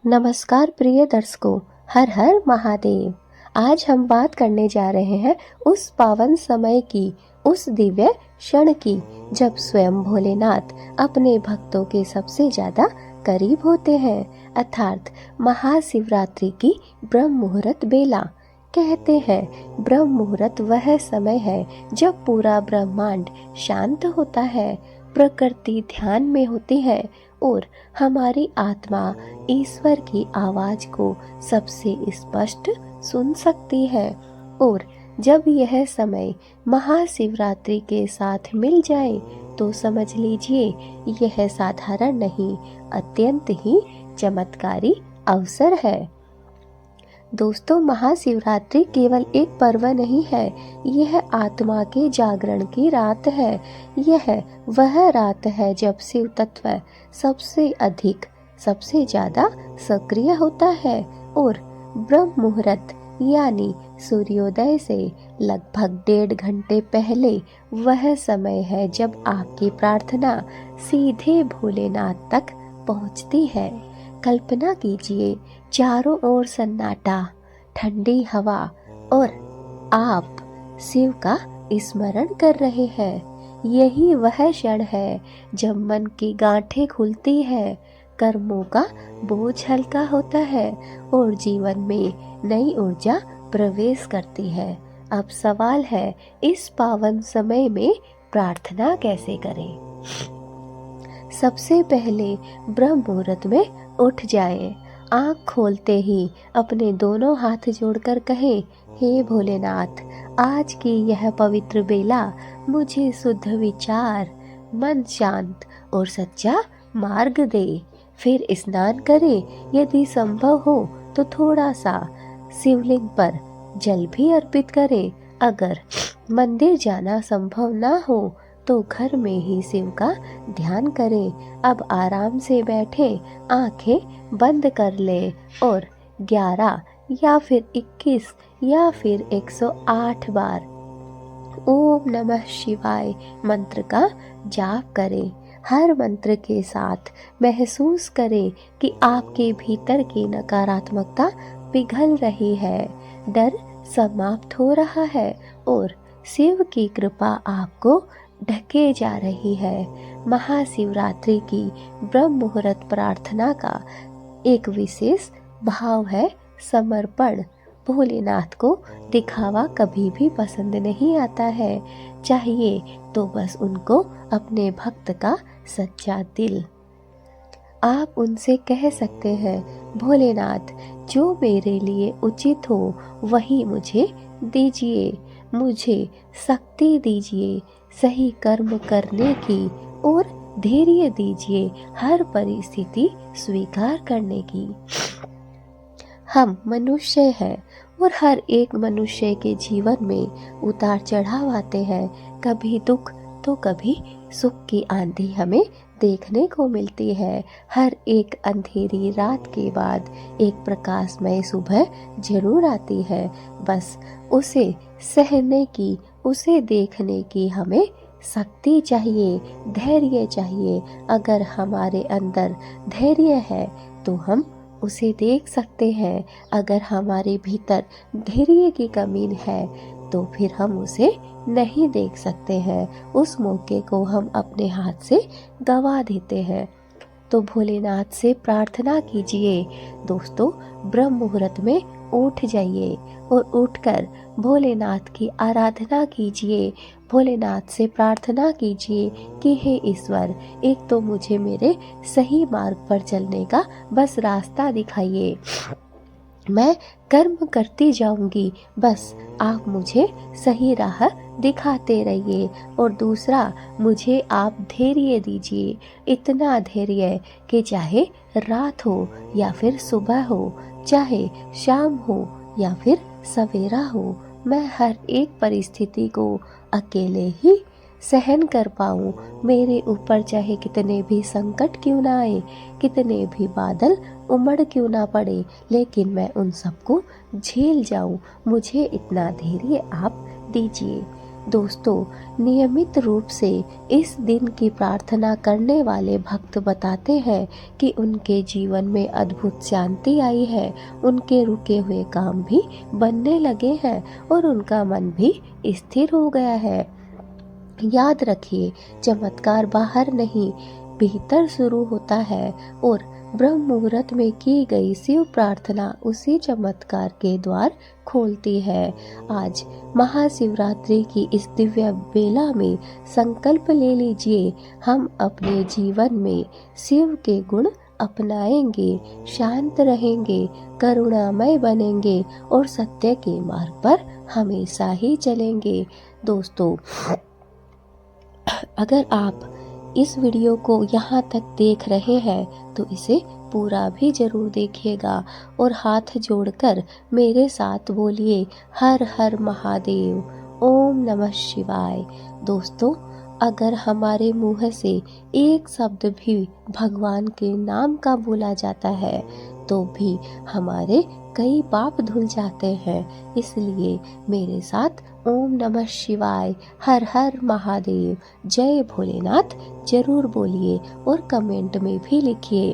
नमस्कार प्रिय दर्शकों, हर हर महादेव। आज हम बात करने जा रहे हैं उस पावन समय की, उस दिव्य क्षण की जब स्वयं भोलेनाथ अपने भक्तों के सबसे ज्यादा करीब होते हैं, अर्थात महाशिवरात्रि की ब्रह्म मुहूर्त बेला। कहते हैं ब्रह्म मुहूर्त वह समय है जब पूरा ब्रह्मांड शांत होता है, प्रकृति ध्यान में होती है और हमारी आत्मा ईश्वर की आवाज को सबसे स्पष्ट सुन सकती है। और जब यह समय महाशिवरात्रि के साथ मिल जाए तो समझ लीजिए यह साधारण नहीं, अत्यंत ही चमत्कारी अवसर है। दोस्तों, महाशिवरात्रि केवल एक पर्व नहीं है, यह आत्मा के जागरण की रात है। यह वह रात है जब शिव तत्व सबसे अधिक, सबसे ज्यादा सक्रिय होता है और ब्रह्म मुहूर्त यानी सूर्योदय से लगभग 1.5 घंटे पहले वह समय है जब आपकी प्रार्थना सीधे भोलेनाथ तक पहुंचती है। कल्पना कीजिए, चारों ओर सन्नाटा, ठंडी हवा और आप शिव का स्मरण कर रहे हैं। यही वह क्षण है जब मन की गांठें खुलती है, कर्मों का बोझ हल्का होता है और जीवन में नई ऊर्जा प्रवेश करती है। अब सवाल है, इस पावन समय में प्रार्थना कैसे करें? सबसे पहले ब्रह्म मुहूर्त में उठ जाएं। आँख खोलते ही अपने दोनों हाथ जोड़कर कहें, हे भोलेनाथ, आज की यह पवित्र बेला मुझे शुद्ध विचार, मन शांत और सच्चा मार्ग दे। फिर स्नान करें, यदि संभव हो तो थोड़ा सा शिवलिंग पर जल भी अर्पित करें। अगर मंदिर जाना संभव ना हो तो घर में ही शिव का ध्यान करें। अब आराम से बैठें, आंखें बंद कर लें और 11 या फिर 21 या फिर 108 बार ओम नमः शिवाय मंत्र का जाप करें। हर मंत्र के साथ महसूस करें कि आपके भीतर की नकारात्मकता पिघल रही है, डर समाप्त हो रहा है और शिव की कृपा आपको ढके जा रही है। महाशिवरात्रि की ब्रह्म मुहूर्त प्रार्थना का एक विशेष भाव है समर्पण। भोलेनाथ को दिखावा कभी भी पसंद नहीं आता है, चाहिए तो बस उनको अपने भक्त का सच्चा दिल। आप उनसे कह सकते हैं, भोलेनाथ, जो मेरे लिए उचित हो वही मुझे दीजिए, मुझे शक्ति दीजिए सही कर्म करने की और धैर्य दीजिए हर परिस्थिति स्वीकार करने की। हम मनुष्य हैं और हर एक मनुष्य के जीवन में उतार चढ़ाव आते हैं, कभी दुख तो कभी सुख की आंधी हमें देखने को मिलती है। हर एक अंधेरी रात के बाद एक प्रकाशमय सुबह जरूर आती है, बस उसे सहने की, उसे देखने की हमें शक्ति चाहिए, धैर्य चाहिए। अगर हमारे अंदर धैर्य है तो हम उसे देख सकते हैं, अगर हमारे भीतर धैर्य की कमी है तो फिर हम उसे नहीं देख सकते हैं। उस मौके को हम अपने हाथ से गवा देते हैं। तो भोलेनाथ से प्रार्थना कीजिए। दोस्तों, ब्रह्म मुहूर्त में उठ जाइए और उठकर भोलेनाथ की आराधना कीजिए। भोलेनाथ से प्रार्थना कीजिए कि हे ईश्वर, एक तो मुझे मेरे सही मार्ग पर चलने का बस रास्ता दिखाइए, मैं कर्म करती जाऊंगी, बस आप मुझे सही राह दिखाते रहिए। और दूसरा, मुझे आप धैर्य दीजिए, इतना धैर्य कि चाहे रात हो या फिर सुबह हो, चाहे शाम हो या फिर सवेरा हो, मैं हर एक परिस्थिति को अकेले ही सहन कर पाऊँ। मेरे ऊपर चाहे कितने भी संकट क्यों ना आए, कितने भी बादल उमड़ क्यों ना पड़े, लेकिन मैं उन सबको झेल जाऊं। मुझे इतना धैर्य आप दीजिए। दोस्तों, नियमित रूप से इस दिन की प्रार्थना करने वाले भक्त बताते हैं कि उनके जीवन में अद्भुत शांति आई है, उनके रुके हुए काम भी बनने लगे हैं और उनका मन भी स्थिर हो गया है। याद रखिए, चमत्कार बाहर नहीं, भीतर शुरू होता है और ब्रह्म मुहूर्त में की गई शिव प्रार्थना उसी चमत्कार के द्वार खोलती है। आज महाशिवरात्रि की इस दिव्य बेला में संकल्प ले लीजिए, हम अपने जीवन में शिव के गुण अपनाएंगे, शांत रहेंगे, करुणामय बनेंगे और सत्य के मार्ग पर हमेशा ही चलेंगे। दोस्तों, अगर आप इस वीडियो को यहाँ तक देख रहे हैं तो इसे पूरा भी जरूर देखिएगा और हाथ जोड़कर मेरे साथ बोलिए हर हर महादेव, ओम नमः शिवाय। दोस्तों, अगर हमारे मुंह से एक शब्द भी भगवान के नाम का बोला जाता है तो भी हमारे कई पाप धुल जाते हैं। इसलिए मेरे साथ ओम नमः शिवाय, हर हर महादेव, जय भोलेनाथ जरूर बोलिए और कमेंट में भी लिखिए,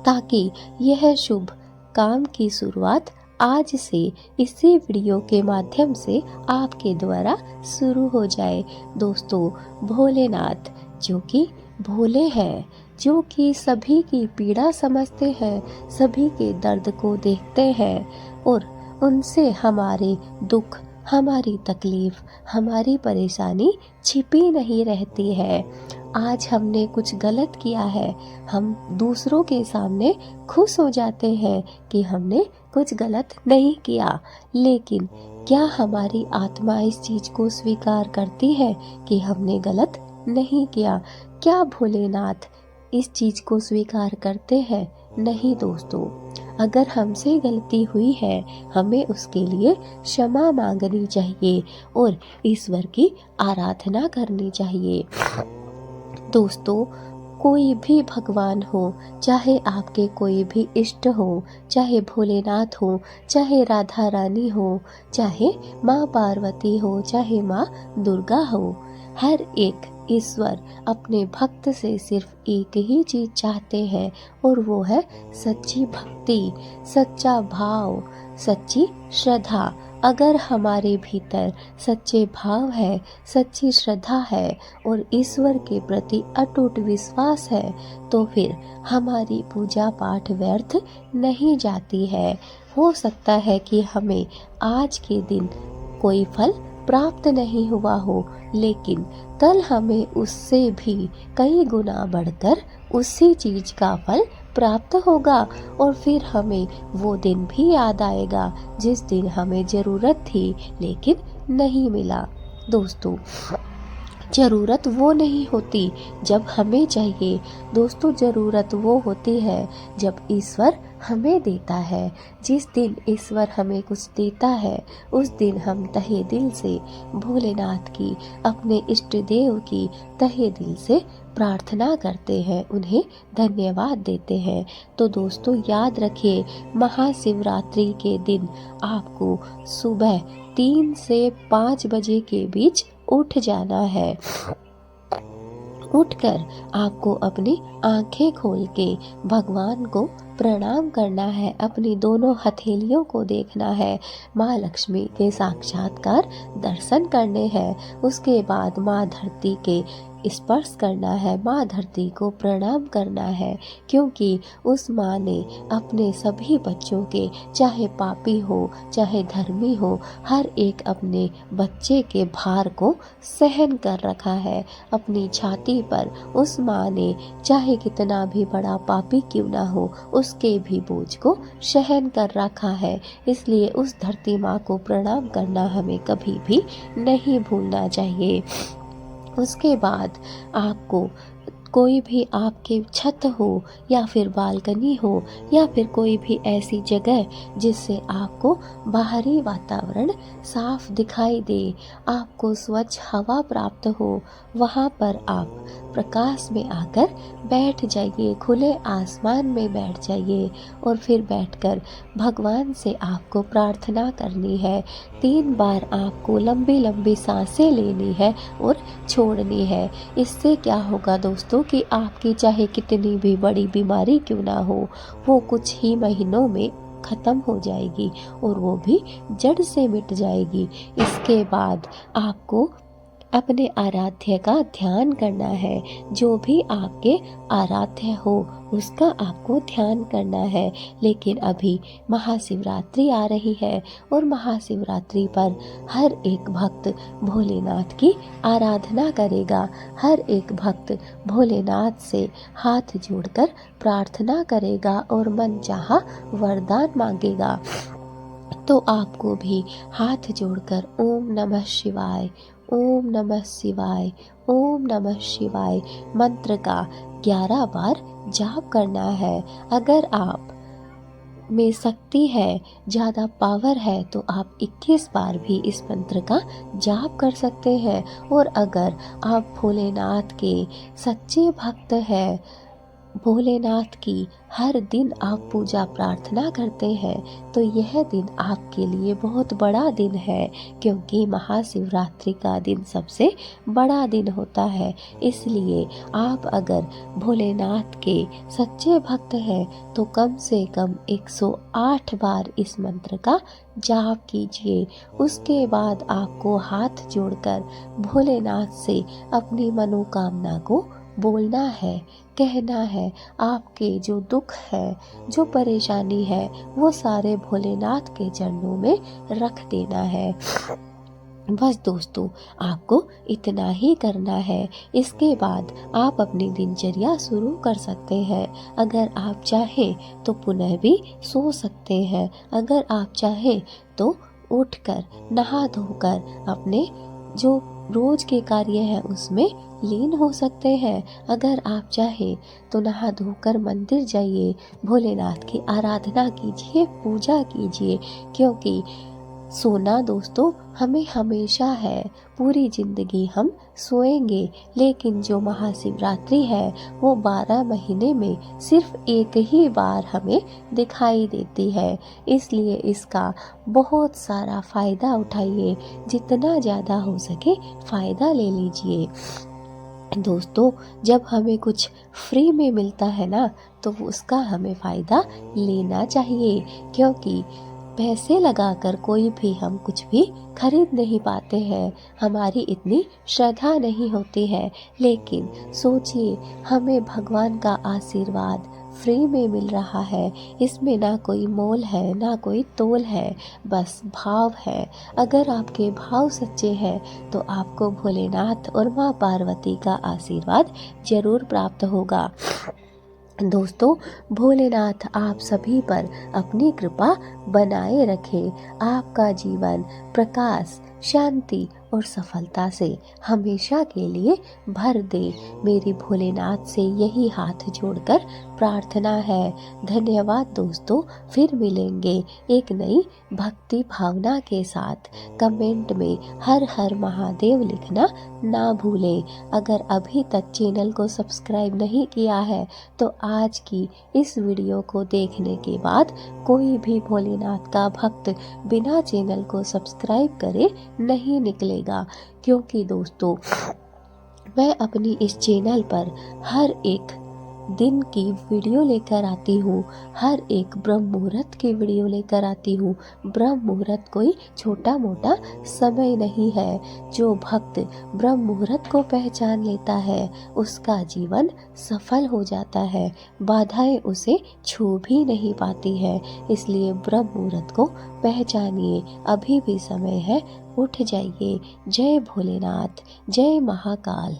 ताकि यह शुभ काम की शुरुआत आज से इसी वीडियो के माध्यम से आपके द्वारा शुरू हो जाए। दोस्तों, भोलेनाथ जो कि भोले हैं, जो कि सभी की पीड़ा समझते हैं, सभी के दर्द को देखते हैं और उनसे हमारे दुख, हमारी तकलीफ, हमारी परेशानी छिपी नहीं रहती है। आज हमने कुछ गलत किया है, हम दूसरों के सामने खुश हो जाते हैं कि हमने कुछ गलत नहीं किया, लेकिन क्या हमारी आत्मा इस चीज को स्वीकार करती है कि हमने गलत नहीं किया? क्या भोलेनाथ इस चीज को स्वीकार करते हैं? नहीं दोस्तों, अगर हमसे गलती हुई है हमें उसके लिए क्षमा मांगनी चाहिए और ईश्वर की आराधना करनी चाहिए। दोस्तों, कोई भी भगवान हो, चाहे आपके कोई भी इष्ट हो, चाहे भोलेनाथ हो, चाहे राधा रानी हो, चाहे माँ पार्वती हो, चाहे माँ दुर्गा हो, हर एक ईश्वर अपने भक्त से सिर्फ एक ही चीज चाहते हैं और वो है सच्ची भक्ति, सच्चा भाव, सच्ची श्रद्धा। अगर हमारे भीतर सच्चे भाव है, सच्ची श्रद्धा है और ईश्वर के प्रति अटूट विश्वास है तो फिर हमारी पूजा पाठ व्यर्थ नहीं जाती है। हो सकता है कि हमें आज के दिन कोई फल प्राप्त नहीं हुआ हो, लेकिन कल हमें उससे भी कई गुना बढ़कर उसी चीज का फल प्राप्त होगा और फिर हमें वो दिन भी याद आएगा जिस दिन हमें जरूरत थी लेकिन नहीं मिला। दोस्तों, जरूरत वो नहीं होती जब हमें चाहिए, दोस्तों जरूरत वो होती है जब ईश्वर हमें देता है। जिस दिन ईश्वर हमें कुछ देता है उस दिन हम तहे दिल से भोलेनाथ की, अपने इष्ट देव की तहे दिल से प्रार्थना करते हैं, उन्हें धन्यवाद देते हैं। तो दोस्तों याद रखिए, महाशिवरात्रि के दिन आपको सुबह 3 से 5 बजे के बीच उठ जाना है। उठकर आपको अपनी आंखें खोल के भगवान को प्रणाम करना है, अपनी दोनों हथेलियों को देखना है, माँ लक्ष्मी के साक्षात्कार दर्शन करने हैं। उसके बाद माँ धरती के स्पर्श करना है, माँ धरती को प्रणाम करना है, क्योंकि उस माँ ने अपने सभी बच्चों के, चाहे पापी हो चाहे धर्मी हो, हर एक अपने बच्चे के भार को सहन कर रखा है अपनी छाती पर। उस माँ ने चाहे कितना भी बड़ा पापी क्यों ना हो, उसके भी बोझ को सहन कर रखा है। इसलिए उस धरती माँ को प्रणाम करना हमें कभी भी नहीं भूलना चाहिए। उसके बाद आपको कोई भी आपके छत हो या फिर बालकनी हो या फिर कोई भी ऐसी जगह जिससे आपको बाहरी वातावरण साफ दिखाई दे, आपको स्वच्छ हवा प्राप्त हो, वहाँ पर आप प्रकाश में आकर बैठ जाइए, खुले आसमान में बैठ जाइए और फिर बैठकर भगवान से आपको प्रार्थना करनी है। 3 बार आपको लंबी लंबी सांसें लेनी है और छोड़नी है। इससे क्या होगा दोस्तों कि आपकी चाहे कितनी भी बड़ी बीमारी क्यों ना हो, वो कुछ ही महीनों में खत्म हो जाएगी और वो भी जड़ से मिट जाएगी। इसके बाद आपको अपने आराध्य का ध्यान करना है। जो भी आपके आराध्य हो उसका आपको ध्यान करना है। लेकिन अभी महाशिवरात्रि आ रही है और महाशिवरात्रि पर हर एक भक्त भोलेनाथ की आराधना करेगा। हर एक भक्त भोलेनाथ से हाथ जोड़कर प्रार्थना करेगा और मनचाहा वरदान मांगेगा। तो आपको भी हाथ जोड़कर ओम नमः शिवाय, ओम नमः शिवाय, ओम नमः शिवाय मंत्र का 11 बार जाप करना है। अगर आप में शक्ति है, ज़्यादा पावर है, तो आप 21 बार भी इस मंत्र का जाप कर सकते हैं। और अगर आप भोलेनाथ के सच्चे भक्त हैं, भोलेनाथ की हर दिन आप पूजा प्रार्थना करते हैं, तो यह दिन आपके लिए बहुत बड़ा दिन है, क्योंकि महाशिवरात्रि का दिन सबसे बड़ा दिन होता है। इसलिए आप अगर भोलेनाथ के सच्चे भक्त हैं तो कम से कम 108 बार इस मंत्र का जाप कीजिए। उसके बाद आपको हाथ जोड़कर भोलेनाथ से अपनी मनोकामना को बोलना है, कहना है। आपके जो दुख है, जो परेशानी है, वो सारे भोलेनाथ के चरणों में रख देना है। बस दोस्तों, आपको इतना ही करना है। इसके बाद आप अपनी दिनचर्या शुरू कर सकते हैं। अगर आप चाहें तो पुनः भी सो सकते हैं। अगर आप चाहें तो उठकर नहा धोकर अपने जो रोज के कार्य हैं उसमें लीन हो सकते हैं। अगर आप चाहें तो नहा धोकर मंदिर जाइए, भोलेनाथ की आराधना कीजिए, पूजा कीजिए, क्योंकि सोना दोस्तों हमें हमेशा है। पूरी जिंदगी हम सोएंगे, लेकिन जो महाशिवरात्रि है वो 12 महीने में सिर्फ एक ही बार हमें दिखाई देती है। इसलिए इसका बहुत सारा फ़ायदा उठाइए, जितना ज़्यादा हो सके फ़ायदा ले लीजिए। दोस्तों, जब हमें कुछ फ्री में मिलता है ना, तो उसका हमें फ़ायदा लेना चाहिए, क्योंकि पैसे लगाकर कोई भी हम कुछ भी खरीद नहीं पाते हैं। हमारी इतनी श्रद्धा नहीं होती है। लेकिन सोचिए, हमें भगवान का आशीर्वाद फ्री में मिल रहा है। इसमें ना कोई मोल है, ना कोई तोल है, बस भाव है। अगर आपके भाव सच्चे हैं तो आपको भोलेनाथ और माँ पार्वती का आशीर्वाद जरूर प्राप्त होगा। दोस्तों, भोलेनाथ आप सभी पर अपनी कृपा बनाए रखे, आपका जीवन प्रकाश, शांति और सफलता से हमेशा के लिए भर दे। मेरी भोलेनाथ से यही हाथ जोड़कर प्रार्थना है। धन्यवाद दोस्तों, फिर मिलेंगे एक नई भक्ति भावना के साथ। कमेंट में हर हर महादेव लिखना ना भूलें। अगर अभी तक चैनल को सब्सक्राइब नहीं किया है तो आज की इस वीडियो को देखने के बाद कोई भी भोलेनाथ का भक्त बिना चैनल को सब्सक्राइब करे नहीं निकलेगा, क्योंकि दोस्तों मैं अपनी इस चैनल पर हर एक दिन की वीडियो लेकर आती हूँ, हर एक ब्रह्म मुहूर्त की वीडियो लेकर आती हूँ। ब्रह्म मुहूर्त कोई छोटा मोटा समय नहीं है। जो भक्त ब्रह्म मुहूर्त को पहचान लेता है उसका जीवन सफल हो जाता है, बाधाएं उसे छू भी नहीं पाती है। इसलिए ब्रह्म मुहूर्त को पहचानिए, अभी भी समय है, उठ जाइए। जय भोलेनाथ, जय महाकाल।